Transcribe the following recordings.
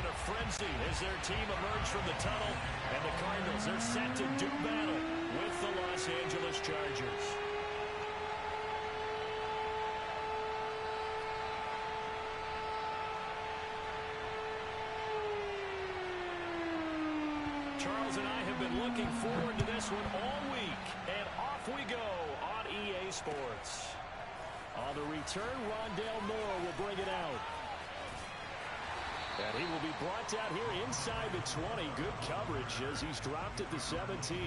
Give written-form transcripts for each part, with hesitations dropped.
in a frenzy as their team emerged from the tunnel, and the Cardinals are set to do battle with the Los Angeles Chargers. Charles and I have been looking forward to this one all week, and off we go on EA Sports. On the return, Rondale Moore will bring it out. And he will be brought down here inside the 20. Good coverage as he's dropped at the 17.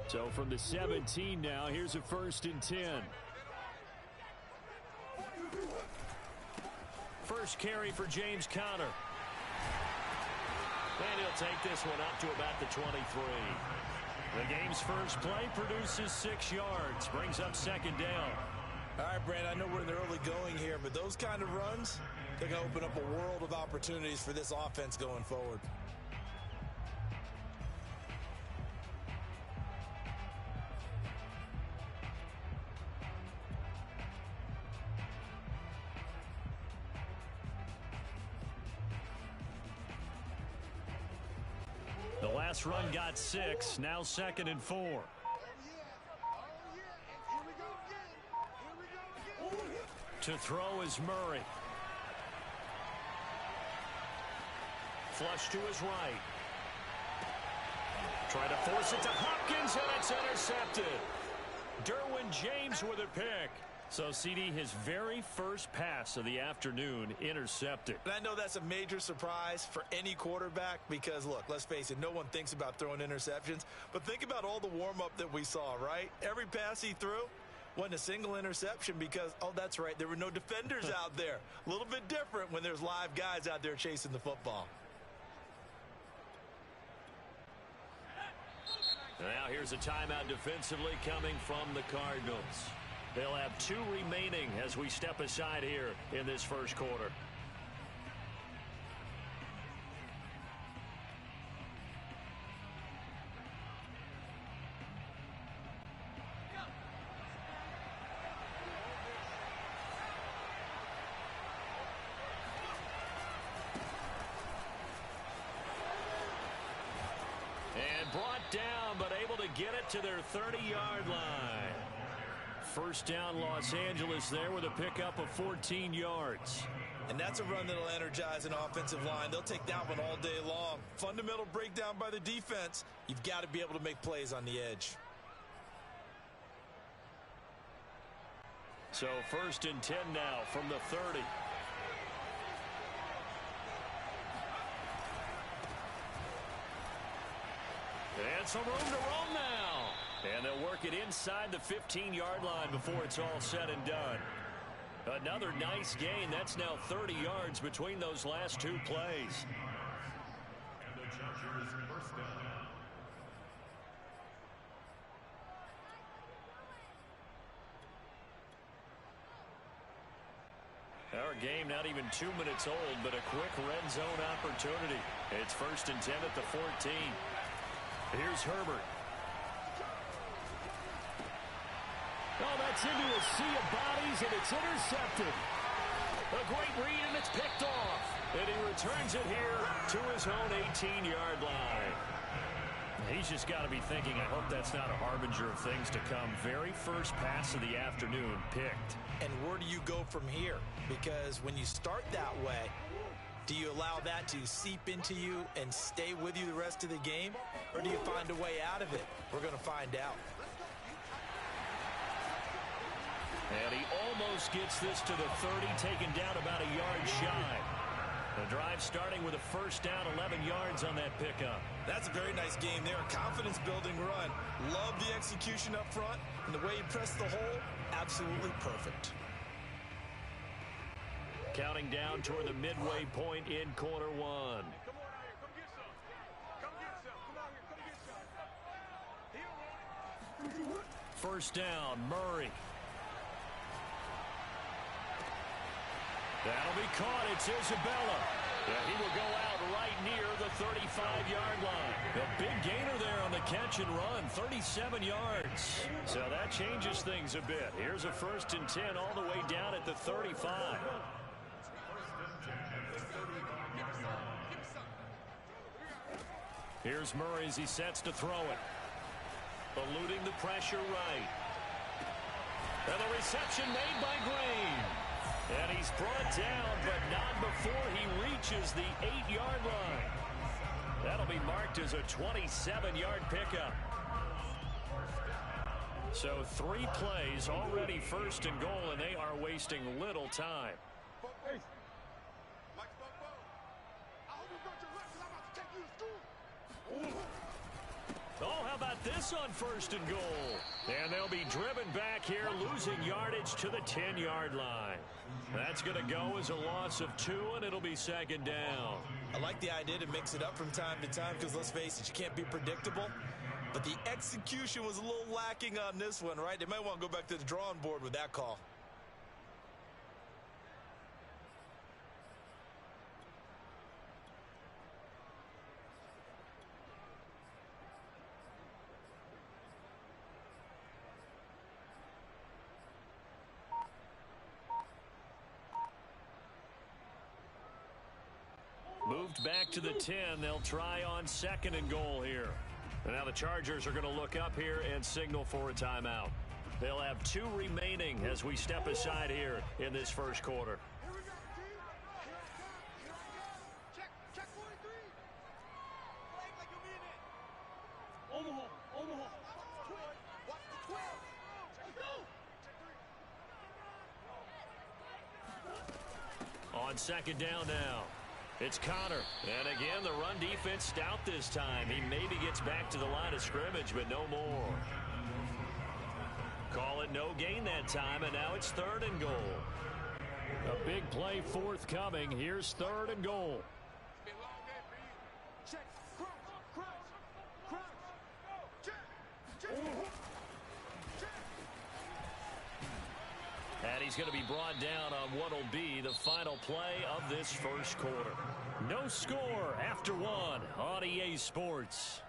So from the 17 now, here's a 1st and 10. First carry for James Conner. And he'll take this one up to about the 23. The game's first play produces 6 yards, brings up 2nd down. All right, Brandon, I know we're in the early going here, but those kind of runs, they're going to open up a world of opportunities for this offense going forward. The last run got 6, now 2nd and 4. To throw is Murray. Flush to his right. Try to force it to Hopkins, and it's intercepted. Derwin James with a pick. So, CD, his very first pass of the afternoon intercepted. And I know that's a major surprise for any quarterback because, look, let's face it, no one thinks about throwing interceptions. But think about all the warm-up that we saw, right? Every pass he threw wasn't a single interception because, oh, that's right, there were no defenders out there. A little bit different when there's live guys out there chasing the football. Now here's a timeout defensively coming from the Cardinals. They'll have 2 remaining as we step aside here in this first quarter. And brought down, but able to get it to their 30-yard line. First down, Los Angeles there with a pickup of 14 yards. And that's a run that'll energize an offensive line. They'll take that one all day long. Fundamental breakdown by the defense. You've got to be able to make plays on the edge. So 1st and 10 now from the 30. And some room to roam now. And they'll work it inside the 15-yard line before it's all said and done. Another nice gain. That's now 30 yards between those last 2 plays. Our game not even 2 minutes old, but a quick red zone opportunity. It's 1st and 10 at the 14. Here's Herbert. Oh, that's into a sea of bodies, and it's intercepted. A great read, and it's picked off. And he returns it here to his own 18-yard line. He's just got to be thinking, I hope that's not a harbinger of things to come. Very first pass of the afternoon picked. And where do you go from here? Because when you start that way, do you allow that to seep into you and stay with you the rest of the game? Or do you find a way out of it? We're going to find out. And he almost gets this to the 30, taken down about a yard shy. The drive starting with a first down, 11 yards on that pickup. That's a very nice game there. A confidence-building run. Love the execution up front. And the way he pressed the hole, absolutely perfect. Counting down toward the midway point in quarter 1. First down, Murray. That'll be caught. It's Isabella. Yeah, he will go out right near the 35-yard line. The big gainer there on the catch and run, 37 yards. So that changes things a bit. Here's a 1st and 10 all the way down at the 35. Here's Murray as he sets to throw it. Eluding the pressure right. And the reception made by Green. And he's brought down, but not before he reaches the 8-yard line. That'll be marked as a 27-yard pickup. So 3 plays already 1st and goal, and they are wasting little time. Oh, how about this on 1st and goal? And they'll be driven back here, losing yardage to the 10-yard line. That's going to go as a loss of 2, and it'll be 2nd down. I like the idea to mix it up from time to time because, let's face it, you can't be predictable. But the execution was a little lacking on this one, right? They might want to go back to the drawing board with that call. Moved back to the 10. They'll try on 2nd and goal here. And now the Chargers are going to look up here and signal for a timeout. They'll have 2 remaining as we step aside here in this 1st quarter. On 2nd down now. It's Connor. And again, the run defense stout this time. He maybe gets back to the line of scrimmage, but no more. Call it no gain that time, and now it's 3rd and goal. A big play forthcoming. Here's 3rd and goal. And he's going to be brought down on what will be the final play of this 1st quarter. No score after 1 on EA Sports.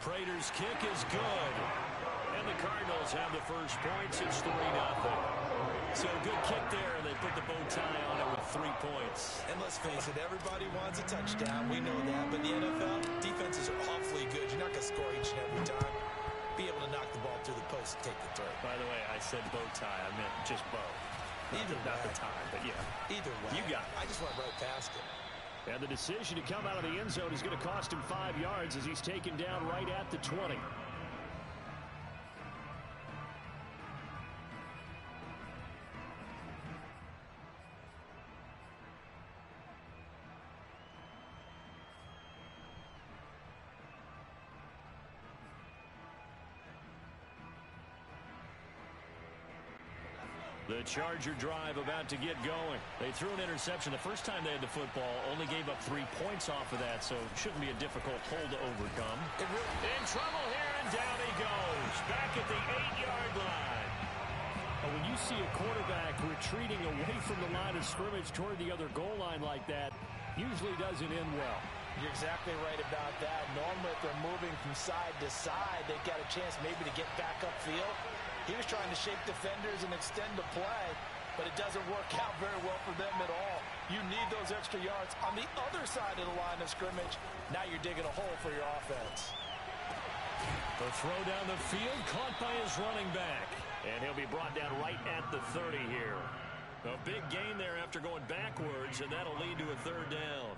Prater's kick is good. And the Cardinals have the first points. It's 3-0. So a good kick there, and they put the bow tie on it with 3 points. And let's face it, everybody wants a touchdown. We know that. But the NFL, defenses are awfully good. You're not going to score each and every time. Be able to knock the ball through the post and take the throw. By the way, I said bow tie. I meant just bow. Not the tie, but yeah. Either way. You got it. I just went right past it. And the decision to come out of the end zone is going to cost him 5 yards as he's taken down right at the 20. The Charger drive about to get going. They threw an interception the first time they had the football, only gave up 3 points off of that, so shouldn't be a difficult hole to overcome. In trouble here, and down he goes. Back at the 8-yard line. When you see a quarterback retreating away from the line of scrimmage toward the other goal line like that, usually doesn't end well. You're exactly right about that. Normally, if they're moving from side to side, they've got a chance maybe to get back upfield. He was trying to shake defenders and extend the play, but it doesn't work out very well for them at all. You need those extra yards on the other side of the line of scrimmage. Now you're digging a hole for your offense. The throw down the field caught by his running back. And he'll be brought down right at the 30 here. A big gain there after going backwards, and that'll lead to a 3rd down.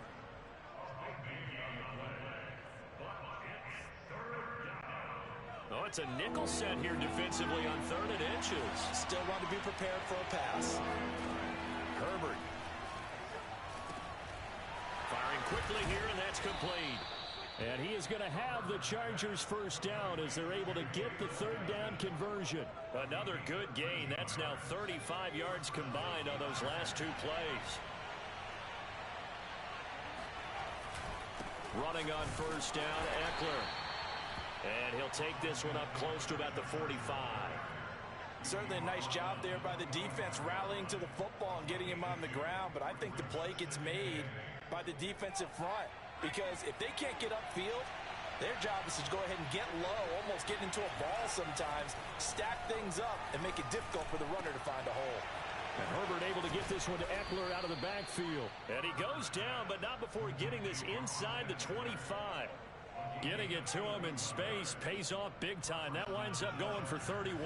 Oh, it's a nickel set here defensively on 3rd and inches. Still want to be prepared for a pass. Herbert. Firing quickly here, and that's complete. And he is going to have the Chargers first down as they're able to get the 3rd down conversion. Another good gain. That's now 35 yards combined on those last 2 plays. Running on first down, Eckler. And he'll take this one up close to about the 45. Certainly a nice job there by the defense rallying to the football and getting him on the ground, but I think the play gets made by the defensive front because if they can't get upfield, their job is to go ahead and get low, almost get into a ball sometimes, stack things up, and make it difficult for the runner to find a hole. And Herbert able to get this one to Eckler out of the backfield. And he goes down, but not before getting this inside the 25. Getting it to him in space pays off big time. That winds up going for 31.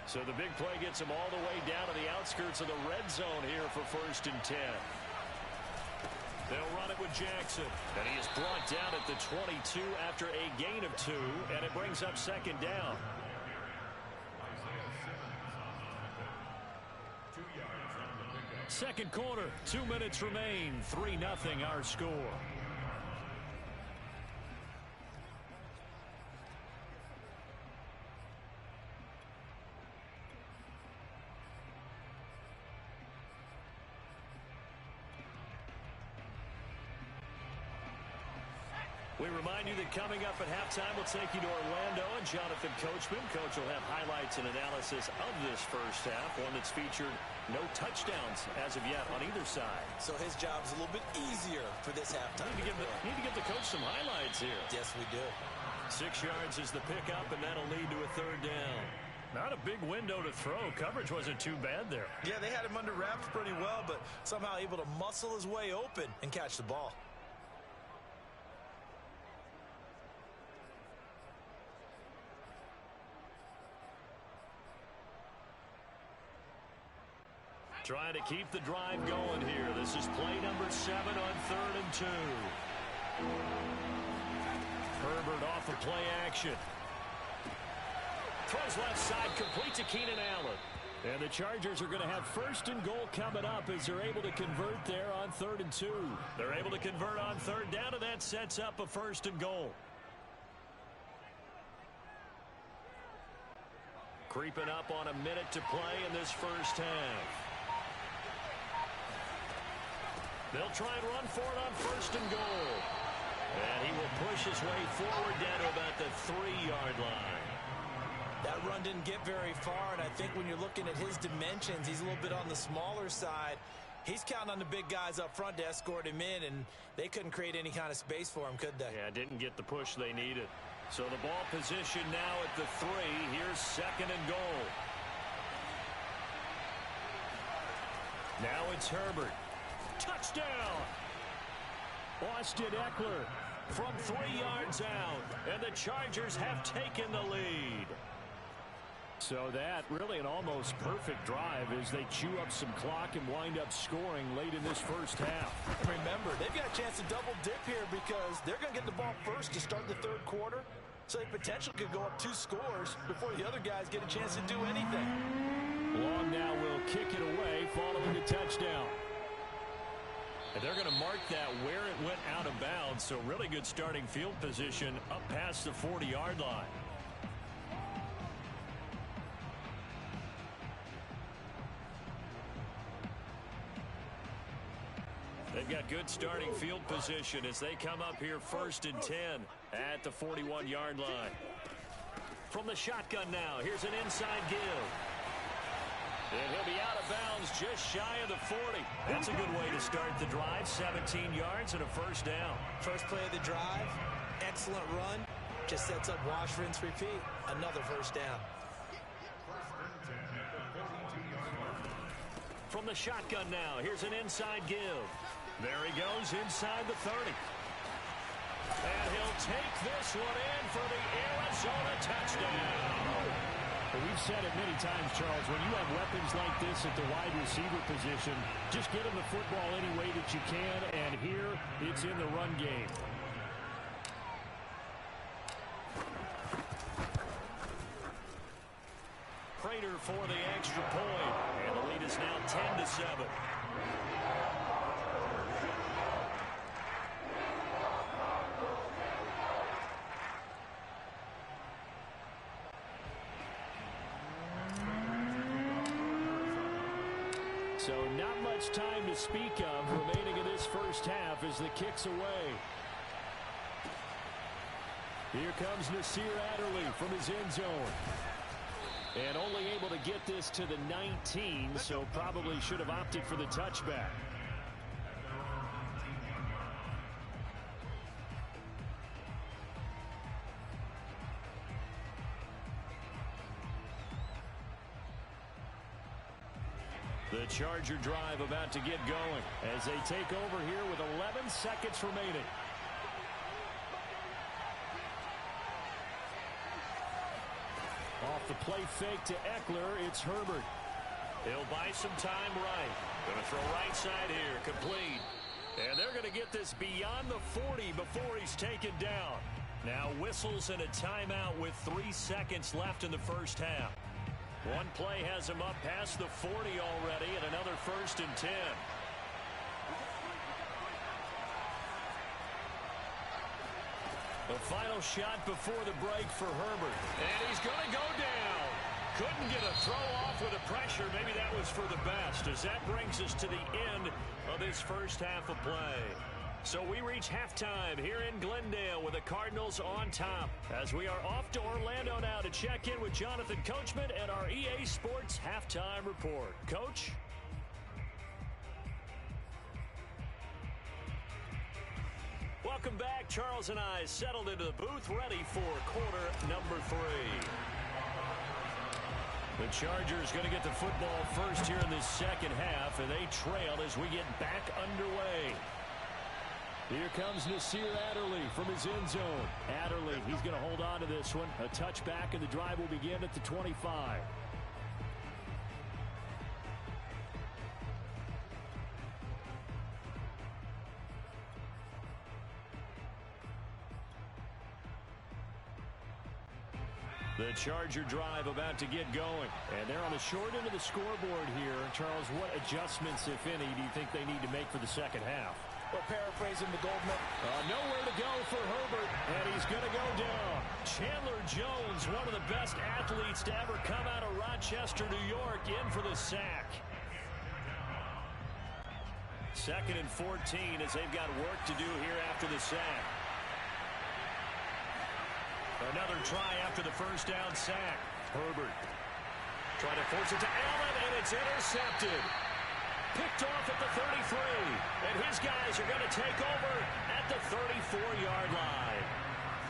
So the big play gets him all the way down to the outskirts of the red zone here for 1st and 10. They'll run it with Jackson. And he is brought down at the 22 after a gain of 2, and it brings up 2nd down. Second quarter, 2 minutes remain. 3-0 our score. We remind you that coming up at halftime, we'll take you to Orlando and Jonathan Coachman. Coach will have highlights and analysis of this first half, one that's featured no touchdowns as of yet on either side. So his job is a little bit easier for this halftime. Need to give the coach some highlights here. Yes, we do. 6 yards is the pickup, and that'll lead to a 3rd down. Not a big window to throw. Coverage wasn't too bad there. Yeah, they had him under wraps pretty well, but somehow able to muscle his way open and catch the ball. Trying to keep the drive going here. This is play number 7 on 3rd and 2. Herbert off of play action. Throws left side, complete to Keenan Allen. And the Chargers are going to have 1st and goal coming up as they're able to convert there on 3rd and 2. They're able to convert on 3rd down, and that sets up a 1st and goal. Creeping up on a minute to play in this first half. They'll try and run for it on 1st and goal. And he will push his way forward down to about the 3-yard line. That run didn't get very far, and I think when you're looking at his dimensions, he's a little bit on the smaller side. He's counting on the big guys up front to escort him in, and they couldn't create any kind of space for him, could they? Yeah, didn't get the push they needed. So the ball position now at the 3. Here's 2nd and goal. Now it's Herbert. Touchdown! Austin Eckler from 3 yards out, and the Chargers have taken the lead. So that really an almost perfect drive as they chew up some clock and wind up scoring late in this first half. Remember, they've got a chance to double dip here because they're going to get the ball first to start the 3rd quarter, so they potentially could go up 2 scores before the other guys get a chance to do anything. Long now will kick it away following the touchdown. And they're going to mark that where it went out of bounds, so really good starting field position up past the 40-yard line. They've got good starting field position as they come up here 1st and 10 at the 41-yard line. From the shotgun now, here's an inside give. And he'll be out of bounds just shy of the 40. That's a good way to start the drive. 17 yards and a 1st down. First play of the drive, excellent run. Just sets up wash, rinse, repeat. Another 1st down. From the shotgun now, here's an inside give. There he goes inside the 30. And he'll take this one in for the Arizona touchdown. Well, we've said it many times, Charles, when you have weapons like this at the wide receiver position, just get them the football any way that you can, and here it's in the run game. Prater for the extra point, and the lead is now 10-7. So not much time to speak of remaining in this first half as the kick's away. Here comes Nasir Adderley from his end zone. And only able to get this to the 19, so probably should have opted for the touchback. The Charger drive about to get going as they take over here with 11 seconds remaining. Off the play fake to Eckler, it's Herbert. He'll buy some time right. Going to throw right side here, complete. And they're going to get this beyond the 40 before he's taken down. Now whistles and a timeout with 3 seconds left in the first half. One play has him up past the 40 already, and another 1st and 10. The final shot before the break for Herbert. And he's going to go down. Couldn't get a throw off with the pressure. Maybe that was for the best, as that brings us to the end of this first half of play. So we reach halftime here in Glendale with the Cardinals on top, as we are off to Orlando now to check in with Jonathan Coachman and our EA Sports Halftime Report. Coach? Welcome back. Charles and I settled into the booth, ready for quarter number 3. The Chargers going to get the football first here in this second half, and they trail as we get back underway. Here comes Nasir Adderley from his end zone. Adderley, he's going to hold on to this one. A touchback, and the drive will begin at the 25. The Charger drive about to get going. And they're on the short end of the scoreboard here. Charles, what adjustments, if any, do you think they need to make for the second half? Well, paraphrasing the Goldman. Nowhere to go for Herbert, and he's going to go down. Chandler Jones, one of the best athletes to ever come out of Rochester, New York, in for the sack. 2nd and 14 as they've got work to do here after the sack. Another try after the first down sack. Herbert trying to force it to Allen, and it's intercepted. Picked off at the 33, and his guys are going to take over at the 34-yard line.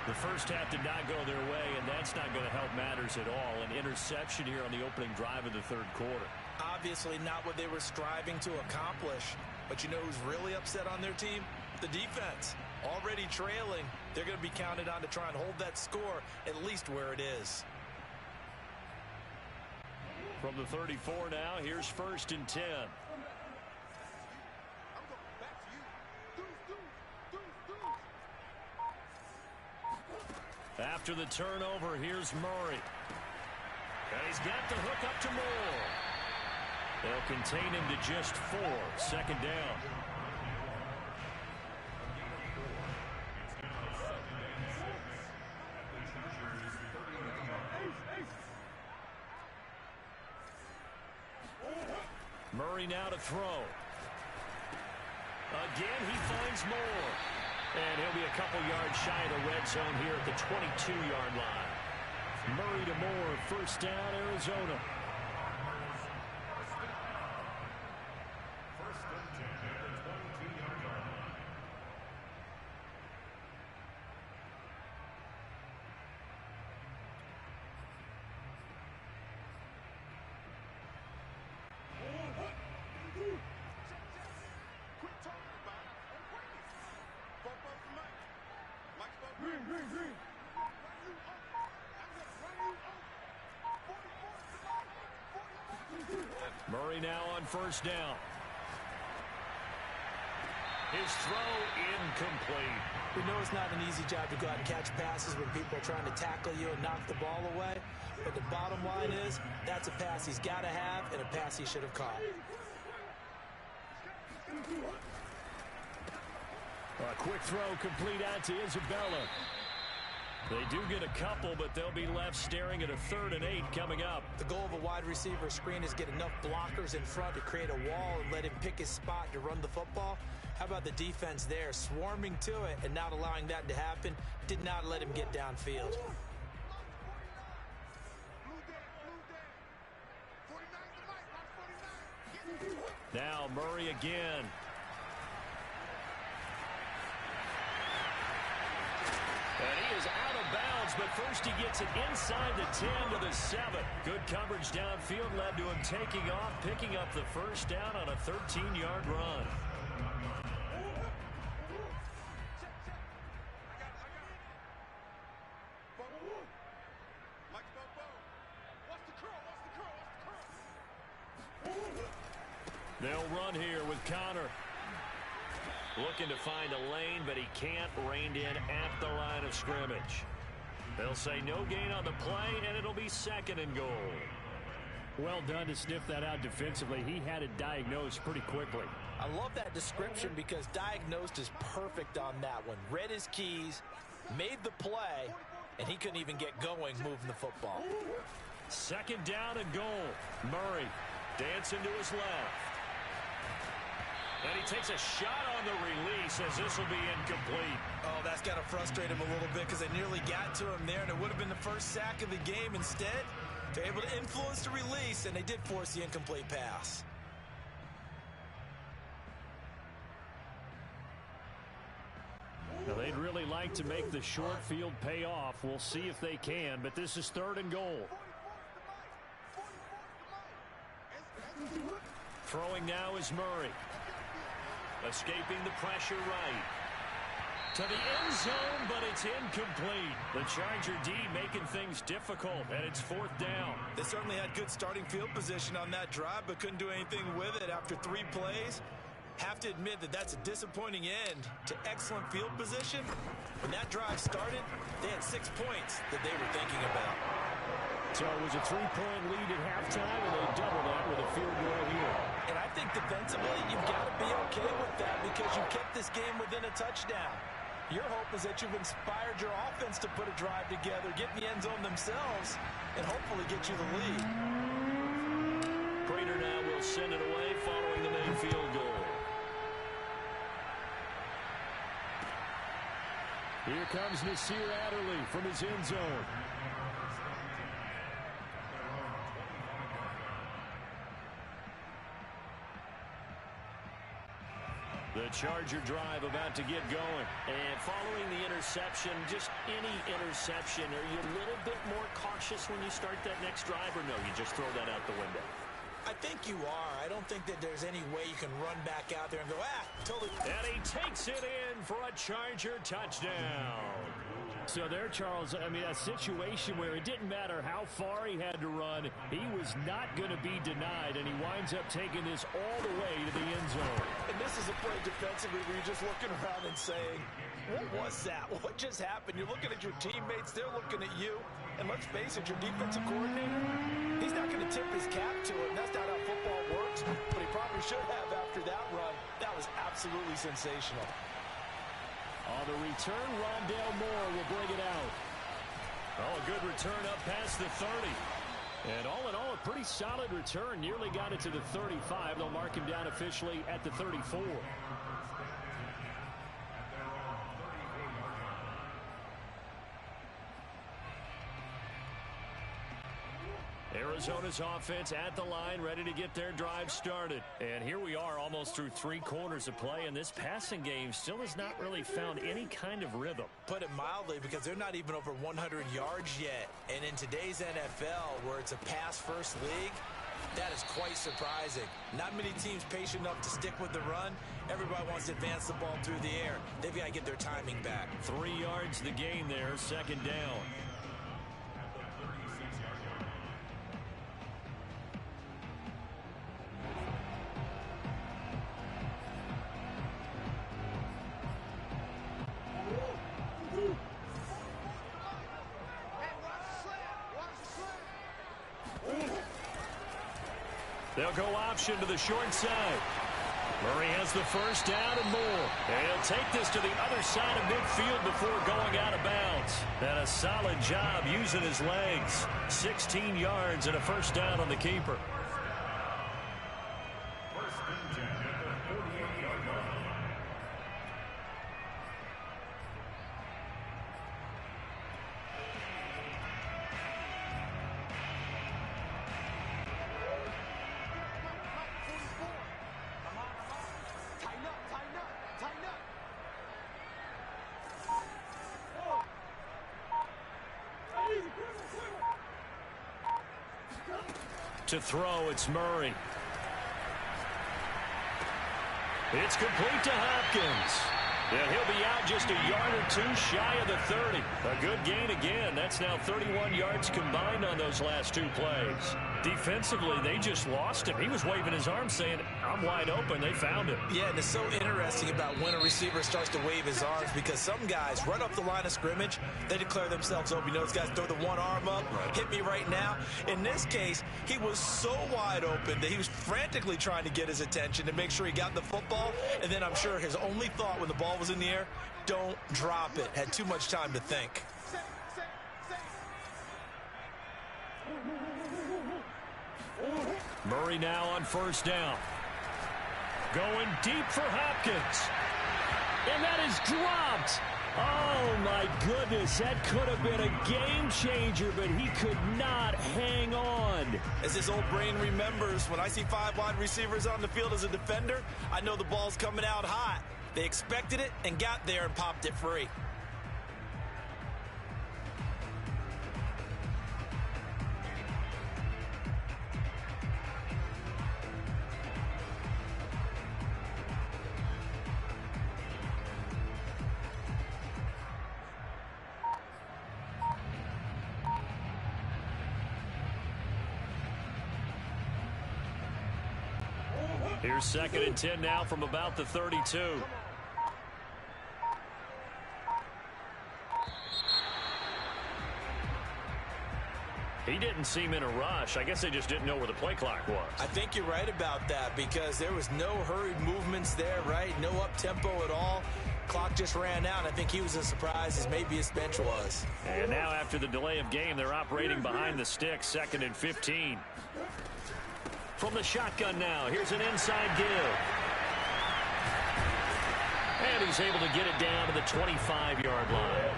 The first half did not go their way, and that's not going to help matters at all. An interception here on the opening drive of the third quarter. Obviously not what they were striving to accomplish. But you know who's really upset on their team? The defense. Already trailing, they're going to be counted on to try and hold that score at least where it is. From the 34 now, here's 1st and 10. After the turnover, here's Murray. And he's got the hook up to Moore. They'll contain him to just 4. 2nd down. Murray now to throw. Again, he finds Moore. And he'll be a couple yards shy of the red zone here at the 22-yard line. Murray to Moore, 1st down, Arizona. Murray now on 1st down. His throw incomplete. We know it's not an easy job to go out and catch passes when people are trying to tackle you and knock the ball away. But the bottom line is, that's a pass he's got to have and a pass he should have caught. A quick throw complete out to Isabella. They do get a couple, but they'll be left staring at a 3rd and 8 coming up. The goal of a wide receiver screen is get enough blockers in front to create a wall and let him pick his spot to run the football. How about the defense there, swarming to it and not allowing that to happen? Did not let him get downfield. Now Murray again. And he is out of bounds, but first he gets it inside the 10 to the 7. Good coverage downfield led to him taking off, picking up the first down on a 13-yard run. They'll run here with Connor. Looking to find a lane, but he can't. Reined in at the line of scrimmage. They'll say no gain on the play, and it'll be 2nd and goal. Well done to sniff that out defensively. He had it diagnosed pretty quickly. I love that description because diagnosed is perfect on that one. Read his keys, made the play, and he couldn't even get going moving the football. 2nd down and goal. Murray dancing to his left. And he takes a shot on the release as this will be incomplete. Oh, that's got to frustrate him a little bit because they nearly got to him there, and it would have been the first sack of the game. Instead, they're able to influence the release, and they did force the incomplete pass. Now, they'd really like to make the short field pay off. We'll see if they can, but this is 3rd and goal. Throwing now is Murray. Escaping the pressure right. To the end zone, but it's incomplete. The Charger D making things difficult, and it's 4th down. They certainly had good starting field position on that drive, but couldn't do anything with it after 3 plays. Have to admit that that's a disappointing end to excellent field position. When that drive started, they had 6 points that they were thinking about. So it was a 3-point lead at halftime, and they double that with a field goal here. And I think defensively, you've got to be okay with that because you kept this game within a touchdown. Your hope is that you've inspired your offense to put a drive together, get in the end zone themselves, and hopefully get you the lead. Prater now will send it away following the main field goal. Here comes Nasir Adderley from his end zone. The Charger drive about to get going. And following the interception, just any interception, are you a little bit more cautious when you start that next drive, or no, you just throw that out the window? I think you are. I don't think that there's any way you can run back out there and go, totally. And he takes it in for a Charger touchdown. So there, Charles, I mean, a situation where it didn't matter how far he had to run, he was not going to be denied, and he winds up taking this all the way to the end zone. And this is a play defensively where you're just looking around and saying, what was that? What just happened? You're looking at your teammates, they're looking at you, and let's face it, your defensive coordinator, he's not going to tip his cap to it. That's not how football works, but he probably should have after that run. That was absolutely sensational. On the return, Rondale Moore will bring it out. Oh, a good return up past the 30. And all in all, a pretty solid return. Nearly got it to the 35. They'll mark him down officially at the 34. Arizona's offense at the line, ready to get their drive started. And here we are almost through 3 quarters of play, and this passing game still has not really found any kind of rhythm. Put it mildly, because they're not even over 100 yards yet. And in today's NFL, where it's a pass-first league, that is quite surprising. Not many teams patient enough to stick with the run. Everybody wants to advance the ball through the air. They've got to get their timing back. 3 yards the gain there, 2nd down. They'll go option to the short side. Murray has the first down and more. And he'll take this to the other side of midfield before going out of bounds. And a solid job using his legs. 16 yards and a first down on the keeper. to throw. It's Murray. It's complete to Hopkins. Yeah, he'll be out just a yard or two shy of the 30. A good gain again. That's now 31 yards combined on those last two plays. Defensively, they just lost him. He was waving his arms saying, I'm wide open. They found him. Yeah, and it's so interesting about when a receiver starts to wave his arms because some guys right up the line of scrimmage, they declare themselves open. You know, those guys throw the one arm up, hit me right now. In this case, he was so wide open that he was frantically trying to get his attention to make sure he got the football. And then I'm sure his only thought when the ball was in the air, don't drop it. Had too much time to think. Murray now on first down. Going deep for Hopkins. And that is dropped. Oh, my goodness. That could have been a game changer, but he could not hang on. As his old brain remembers, when I see 5 wide receivers on the field as a defender, I know the ball's coming out hot. They expected it and got there and popped it free. Here's 2nd and 10 now from about the 32. He didn't seem in a rush. I guess they just didn't know where the play clock was. I think you're right about that because there was no hurried movements there, right? No up-tempo at all. Clock just ran out. I think he was as surprised as maybe his bench was. And now after the delay of game, they're operating behind the sticks, 2nd and 15. From the shotgun now, here's an inside give. And he's able to get it down to the 25-yard line.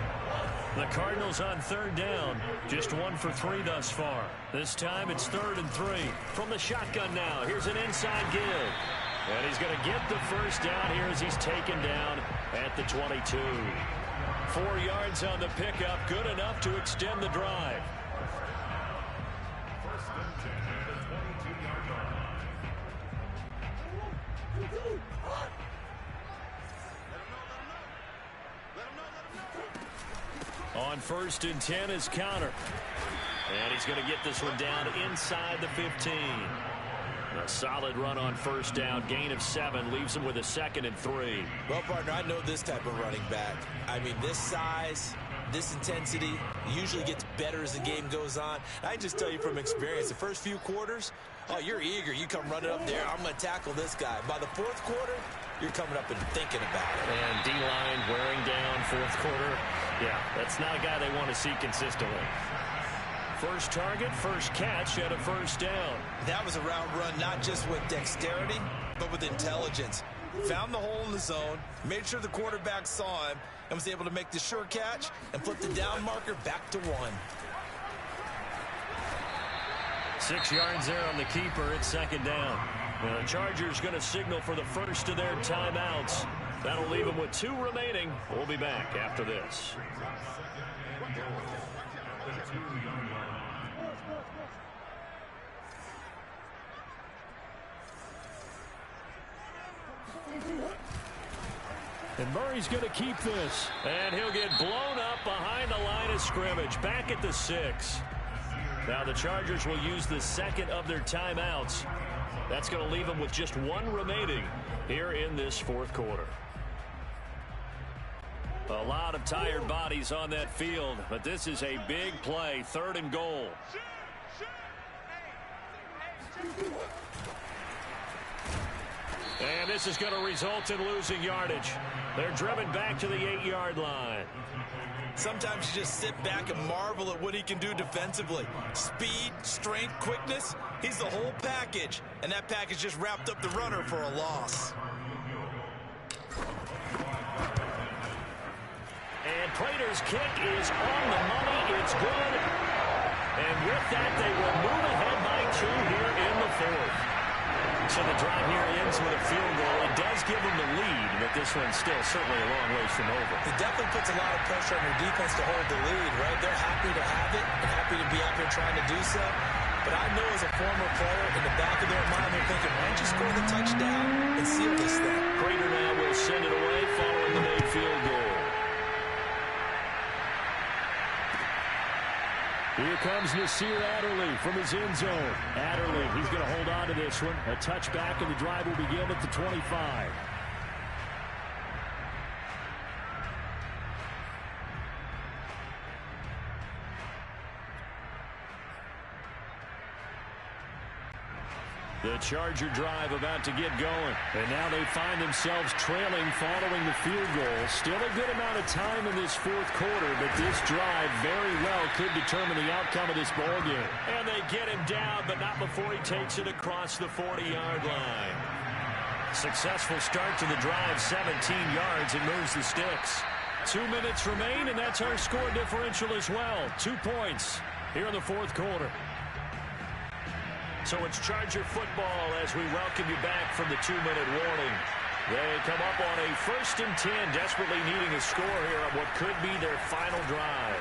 The Cardinals on 3rd down, just 1 for 3 thus far. This time it's 3rd and 3. From the shotgun now, here's an inside give. And he's going to get the first down here as he's taken down at the 22. 4 yards on the pickup, good enough to extend the drive. On 1st and 10 is counter. And he's going to get this one down inside the 15. A solid run on 1st down. Gain of 7 leaves him with a 2nd and 3. Well, partner, I know this type of running back. I mean, this size, this intensity usually gets better as the game goes on. I just tell you from experience, the first few quarters, oh, you're eager. You come running up there. I'm going to tackle this guy. By the 4th quarter, you're coming up and thinking about it. And D-line wearing down 4th quarter. Yeah, that's not a guy they want to see consistently. First target, first catch at a 1st down. That was a route run not just with dexterity, but with intelligence. Found the hole in the zone, made sure the quarterback saw him, and was able to make the sure catch and flip the down marker back to 1. 6 yards there on the keeper. It's 2nd down. Well, the Chargers going to signal for the first of their timeouts. That'll leave them with 2 remaining. We'll be back after this. And Murray's going to keep this. And he'll get blown up behind the line of scrimmage. Back at the 6. Now the Chargers will use the 2nd of their timeouts. That's going to leave them with just 1 remaining here in this 4th quarter. A lot of tired bodies on that field, but this is a big play. 3rd and goal. And this is going to result in losing yardage. They're driven back to the 8-yard line. Sometimes you just sit back and marvel at what he can do defensively. Speed, strength, quickness, he's the whole package. And that package just wrapped up the runner for a loss. And Prater's kick is on the money. It's good. And with that, they will move ahead by 2 here in the 4th. So the drive here ends with a field goal. It does give them the lead, but this one's still certainly a long ways from over. It definitely puts a lot of pressure on your defense to hold the lead, right? They're happy to have it and happy to be out there trying to do so. But I know as a former player, in the back of their mind, they're thinking, why don't you score the touchdown and seal this thing? Prater now will send it away following the made field goal. Here comes Nasir Adderley from his end zone. Adderley, he's going to hold on to this one. A touchback, and the drive will begin at the 25. The Charger drive about to get going. And now they find themselves trailing following the field goal. Still a good amount of time in this fourth quarter, but this drive very well could determine the outcome of this ball game. And they get him down, but not before he takes it across the 40-yard line. Successful start to the drive, 17 yards, and moves the sticks. 2 minutes remain, and that's our score differential as well. 2 points here in the fourth quarter. So it's Charger football as we welcome you back from the 2-minute warning. They come up on a 1st and 10, desperately needing a score here on what could be their final drive.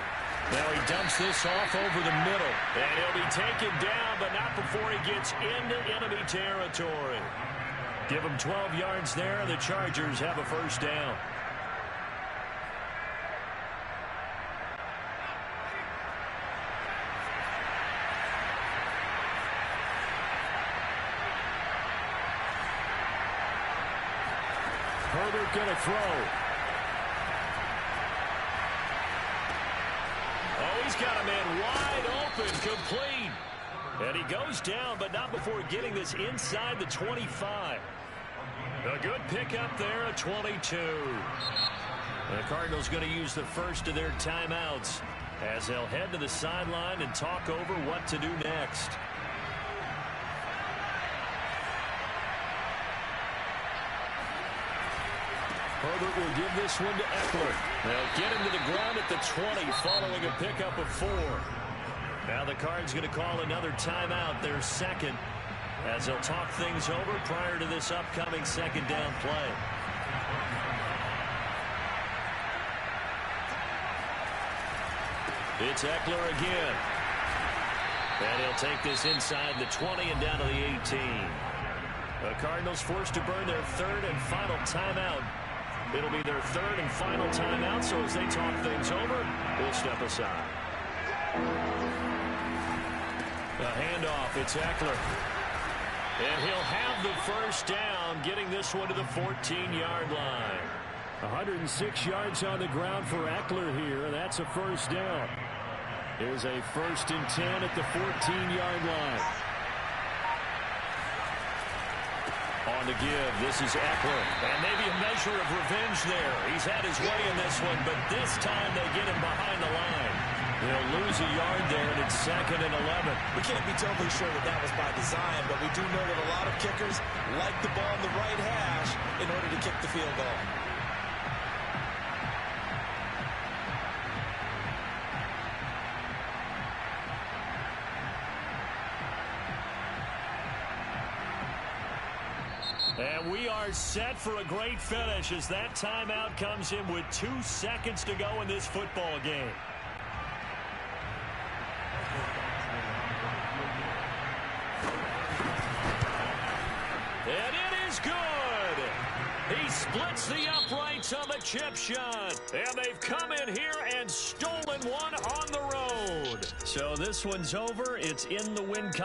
Now he dumps this off over the middle, and he'll be taken down, but not before he gets into enemy territory. Give him 12 yards there, and the Chargers have a first down. Herbert going to throw. Oh, he's got a man wide open, complete. And he goes down, but not before getting this inside the 25. A good pickup there at 22. The Cardinals going to use the first of their timeouts as they'll head to the sideline and talk over what to do next. Herbert will give this one to Eckler. They'll get him to the ground at the 20 following a pickup of 4. Now the Cards going to call another timeout, their second, as they'll talk things over prior to this upcoming second down play. It's Eckler again. And he'll take this inside the 20 and down to the 18. The Cardinals forced to burn their third and final timeout. It'll be their third and final timeout, so as they talk things over, we'll step aside. The handoff, it's Eckler. And he'll have the first down, getting this one to the 14-yard line. 106 yards on the ground for Eckler here. That's a first down. Here's a 1st and 10 at the 14-yard line. On the give, this is Eckler. And maybe a measure of revenge there. He's had his way in this one, but this time they get him behind the line. They'll lose a yard there, and it's 2nd and 11. We can't be totally sure that that was by design, but we do know that a lot of kickers like the ball in the right hash in order to kick the field goal. And we are set for a great finish as that timeout comes in with 2 seconds to go in this football game. And it is good. He splits the uprights on the chip shot. And they've come in here and stolen one on the road. So this one's over. It's in the win column.